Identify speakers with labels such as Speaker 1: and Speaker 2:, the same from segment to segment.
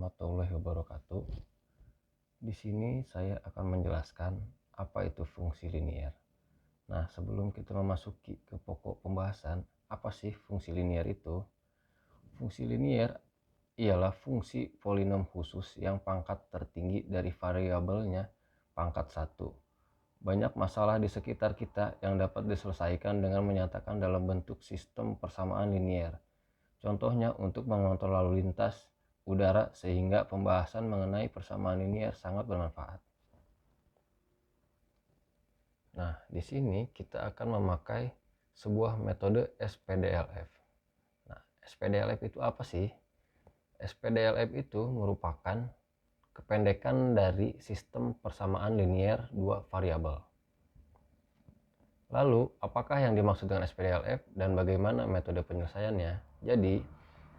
Speaker 1: warahmatullahi wabarakatuh. Di sini saya akan menjelaskan apa itu fungsi linier. Nah, sebelum kita memasuki ke pokok pembahasan, apa sih fungsi linier itu? Fungsi linier ialah fungsi polinom khusus yang pangkat tertinggi dari variabelnya pangkat 1. Banyak masalah di sekitar kita yang dapat diselesaikan dengan menyatakan dalam bentuk sistem persamaan linier. Contohnya untuk mengontrol lalu lintas udara, sehingga pembahasan mengenai persamaan linier sangat bermanfaat. Nah, di sini kita akan memakai sebuah metode SPDLF. Nah, SPDLF itu apa sih? SPDLF itu merupakan kependekan dari sistem persamaan linier dua variabel. Lalu, apakah yang dimaksud dengan SPDLF dan bagaimana metode penyelesaiannya? Jadi,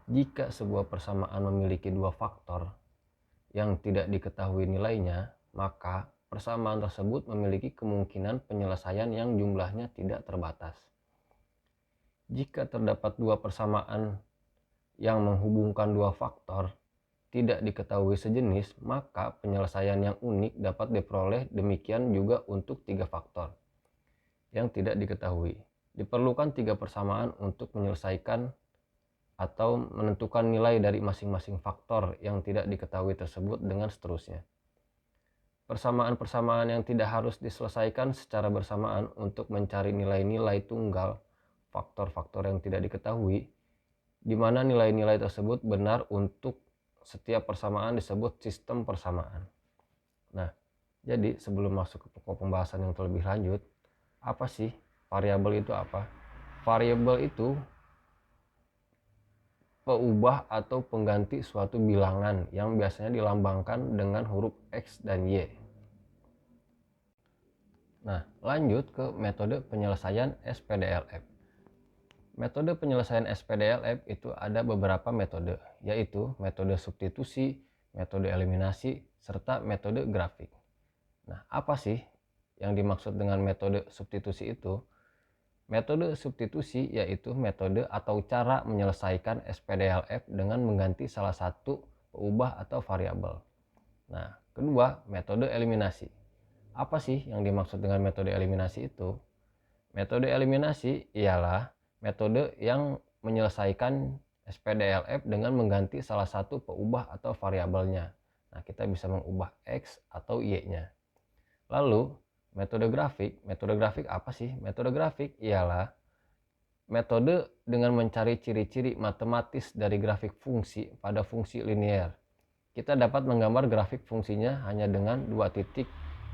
Speaker 1: jika sebuah persamaan memiliki dua faktor yang tidak diketahui nilainya, maka persamaan tersebut memiliki kemungkinan penyelesaian yang jumlahnya tidak terbatas. Jika terdapat dua persamaan yang menghubungkan dua faktor tidak diketahui sejenis, maka penyelesaian yang unik dapat diperoleh. Demikian juga untuk tiga faktor yang tidak diketahui. Diperlukan tiga persamaan untuk menyelesaikan atau menentukan nilai dari masing-masing faktor yang tidak diketahui tersebut, dengan seterusnya. Persamaan-persamaan yang tidak harus diselesaikan secara bersamaan untuk mencari nilai-nilai tunggal faktor-faktor yang tidak diketahui, di mana nilai-nilai tersebut benar untuk setiap persamaan, disebut sistem persamaan. Nah, jadi sebelum masuk ke pokok pembahasan yang terlebih lanjut, apa sih variabel itu apa? Variabel itu peubah atau pengganti suatu bilangan yang biasanya dilambangkan dengan huruf X dan Y. Nah, lanjut ke metode penyelesaian SPDLF. Metode penyelesaian SPDLF itu ada beberapa metode, yaitu metode substitusi, metode eliminasi, serta metode grafik. Nah, apa sih yang dimaksud dengan metode substitusi itu? Metode substitusi yaitu metode atau cara menyelesaikan SPDLF dengan mengganti salah satu peubah atau variabel. Nah, kedua, metode eliminasi. Apa sih yang dimaksud dengan metode eliminasi itu? Metode eliminasi ialah metode yang menyelesaikan SPDLF dengan mengganti salah satu peubah atau variabelnya. Nah, kita bisa mengubah X atau Y-nya. Lalu, metode grafik apa sih? Metode grafik ialah metode dengan mencari ciri-ciri matematis dari grafik fungsi pada fungsi linier. Kita dapat menggambar grafik fungsinya hanya dengan dua titik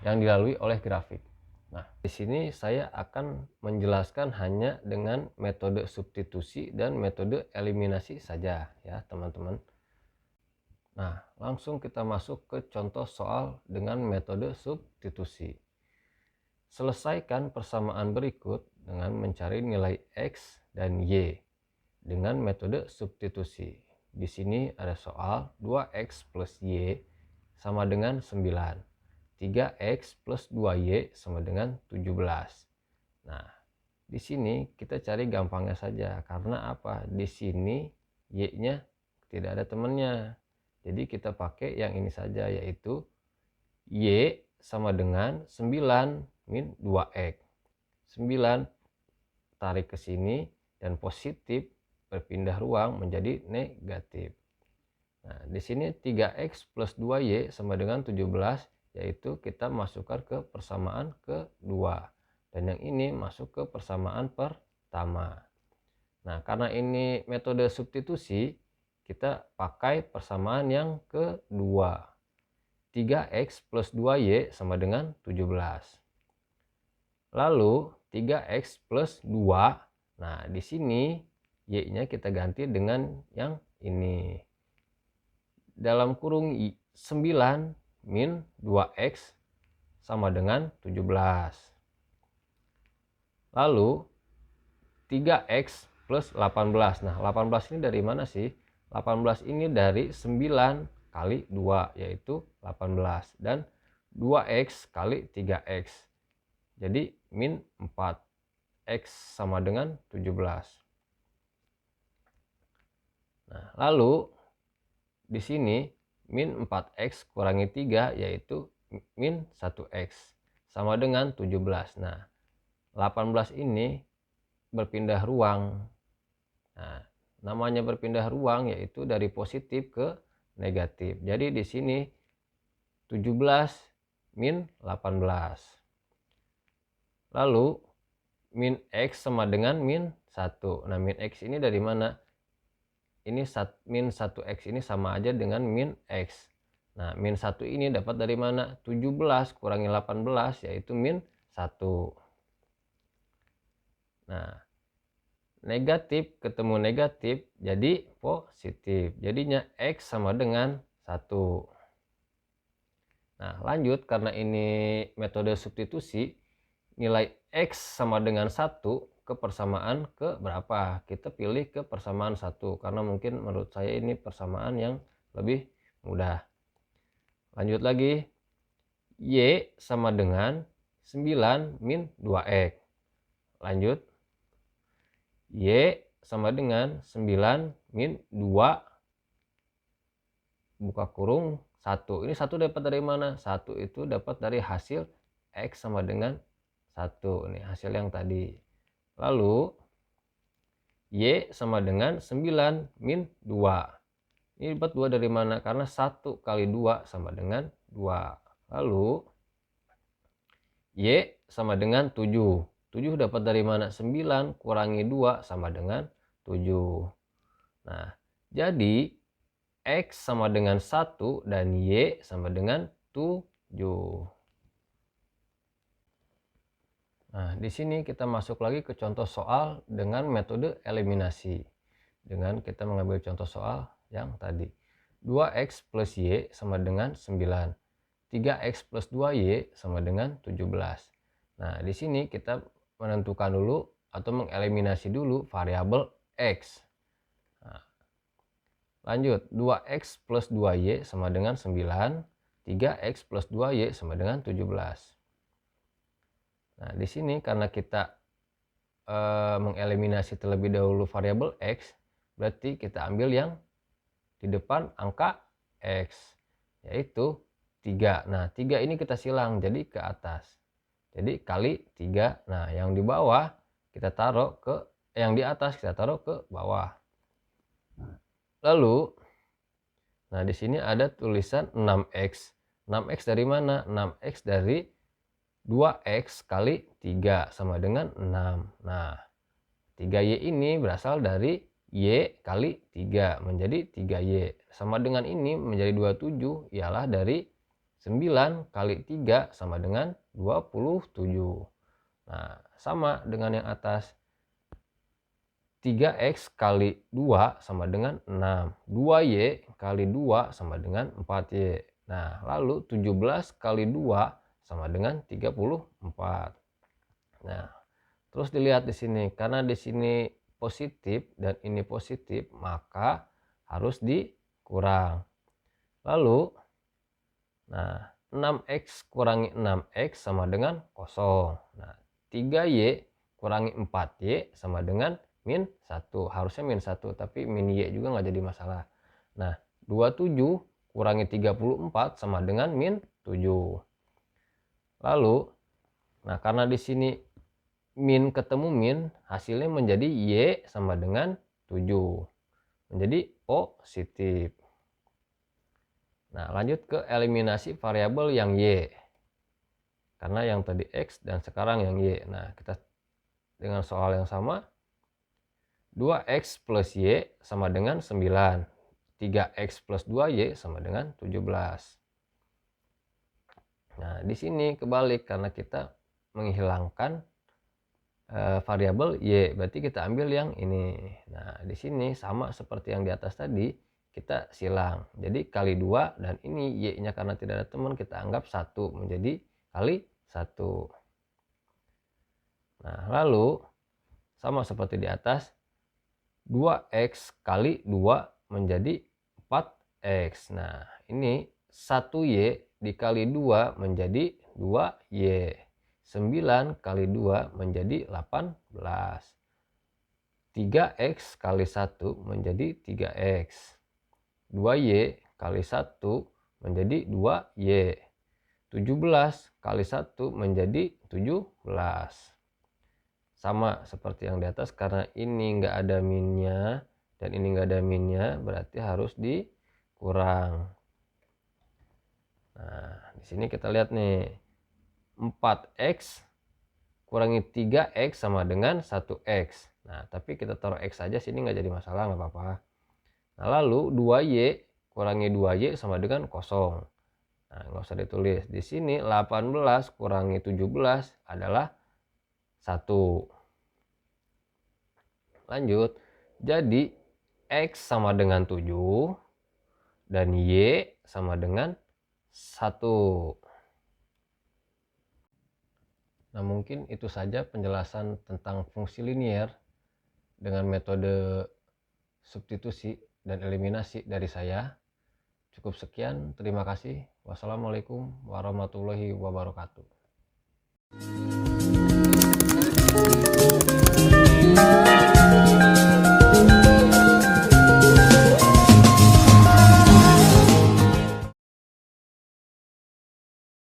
Speaker 1: yang dilalui oleh grafik. Nah, di sini saya akan menjelaskan hanya dengan metode substitusi dan metode eliminasi saja ya, teman-teman. Nah, langsung kita masuk ke contoh soal dengan metode substitusi. Selesaikan persamaan berikut dengan mencari nilai X dan Y dengan metode substitusi. Di sini ada soal 2X plus Y sama dengan 9. 3X plus 2Y sama dengan 17. Nah, di sini kita cari gampangnya saja. Karena apa? Di sini Y-nya tidak ada temannya. Jadi kita pakai yang ini saja, yaitu Y sama dengan 9 min 2X. 9 tarik ke sini dan positif berpindah ruang menjadi negatif. Nah, di sini 3X plus 2Y sama dengan 17, yaitu kita masukkan ke persamaan kedua. Dan yang ini masuk ke persamaan pertama. Nah, karena ini metode substitusi, kita pakai persamaan yang kedua. 3X plus 2Y sama dengan 17. Lalu 3X plus 2. Nah, di sini Y-nya kita ganti dengan yang ini. Dalam kurung 9 min 2X sama dengan 17. Lalu 3X plus 18. Nah, 18 ini dari mana sih? 18 ini dari 9 kali 2, yaitu 18. Dan 2X kali 3X. Jadi min 4. X sama dengan 17. Nah, lalu di sini min 4x kurangi 3 yaitu min 1x sama dengan 17. Nah, 18 ini berpindah ruang. Nah, namanya berpindah ruang yaitu dari positif ke negatif. Jadi di sini 17 min 18. Lalu min x sama dengan min 1. Nah, min x ini dari mana? Ini min 1x ini sama aja dengan min x. Nah, min 1 ini dapat dari mana? 17 kurangi 18 yaitu min 1. Nah, negatif ketemu negatif jadi positif. Jadinya x sama dengan 1. Nah, lanjut karena ini metode substitusi, nilai x sama dengan 1 ke persamaan ke berapa? Kita pilih ke persamaan 1 karena mungkin menurut saya ini persamaan yang lebih mudah. Lanjut lagi, y sama dengan 9 min 2x. Lanjut, y sama dengan 9 min 2 buka kurung 1. Ini 1 dapat dari mana? 1 itu dapat dari hasil x sama dengan 1. Ini hasil yang tadi. Lalu y sama dengan 9 min 2. Ini dapat 2 dari mana? Karena 1 kali 2 sama dengan 2. Lalu y sama dengan 7. 7 dapat dari mana? 9 kurangi 2 sama dengan 7. Nah, jadi x sama dengan 1 dan y sama dengan 7. Nah, di sini kita masuk lagi ke contoh soal dengan metode eliminasi. Dengan kita mengambil contoh soal yang tadi. 2x plus y sama dengan 9. 3x plus 2y sama dengan 17. Nah, di sini kita menentukan dulu atau mengeliminasi dulu variabel x. Nah, lanjut, 2x plus 2y sama dengan 9, 3x plus 2y sama dengan 17. Nah, di sini karena kita mengeliminasi terlebih dahulu variabel x, berarti kita ambil yang di depan angka x, yaitu 3. Nah, 3 ini kita silang jadi ke atas. Jadi kali 3. Nah, yang di bawah kita taruh ke, yang di atas kita taruh ke bawah. Lalu, nah di sini ada tulisan 6x. 6x dari mana? 6x dari 2x kali 3 sama dengan 6. Nah, 3y ini berasal dari y kali 3 menjadi 3y. Sama dengan ini menjadi 27 ialah dari 9 kali 3 sama dengan 27. Nah, sama dengan yang atas. 3x kali 2 sama dengan 6. 2y kali 2 sama dengan 4y. Nah, lalu 17 kali 2 sama dengan 34. Nah, terus dilihat di sini. Karena di sini positif dan ini positif, maka harus dikurang. Lalu, nah, 6x kurangi 6x sama dengan 0. Nah, 3y kurangi 4y sama dengan min 1. Harusnya min 1, tapi min y juga nggak jadi masalah. Nah, 27 kurangi 34 sama dengan min 7. Lalu, nah karena di sini min ketemu min, hasilnya menjadi y sama dengan 7. Menjadi positif. Nah, lanjut ke eliminasi variabel yang y. Karena yang tadi x dan sekarang yang y. Nah, kita dengan soal yang sama. 2x plus y sama dengan 9. 3x plus 2y sama dengan 17. Nah, di sini kebalik karena kita menghilangkan variabel y, berarti kita ambil yang ini. Nah, di sini sama seperti yang di atas tadi, kita silang. Jadi kali 2 dan ini y-nya karena tidak ada teman kita anggap 1 menjadi kali 1. Nah, lalu sama seperti di atas, 2x kali 2 menjadi 4x. Nah, ini 1y dikali 2 menjadi 2y. 9 kali 2 menjadi 18. 3x kali 1 menjadi 3x. 2y kali 1 menjadi 2Y. 17 kali 1 menjadi 17. Sama seperti yang di atas, karena ini nggak ada minnya dan ini nggak ada minnya, berarti harus dikurang. Nah, di sini kita lihat nih, 4x kurangi 3x sama dengan 1x. Nah, tapi kita taruh x aja sini, nggak jadi masalah, nggak apa-apa. Nah, lalu 2y kurangi 2y sama dengan 0. Nah, nggak usah ditulis. Di sini 18 kurangi 17 adalah 1. Lanjut. Jadi x sama dengan 7 dan y sama dengan 1. Nah, mungkin itu saja penjelasan tentang fungsi linier dengan metode substitusi dan eliminasi dari saya. Cukup sekian, terima kasih. Wassalamualaikum warahmatullahi wabarakatuh.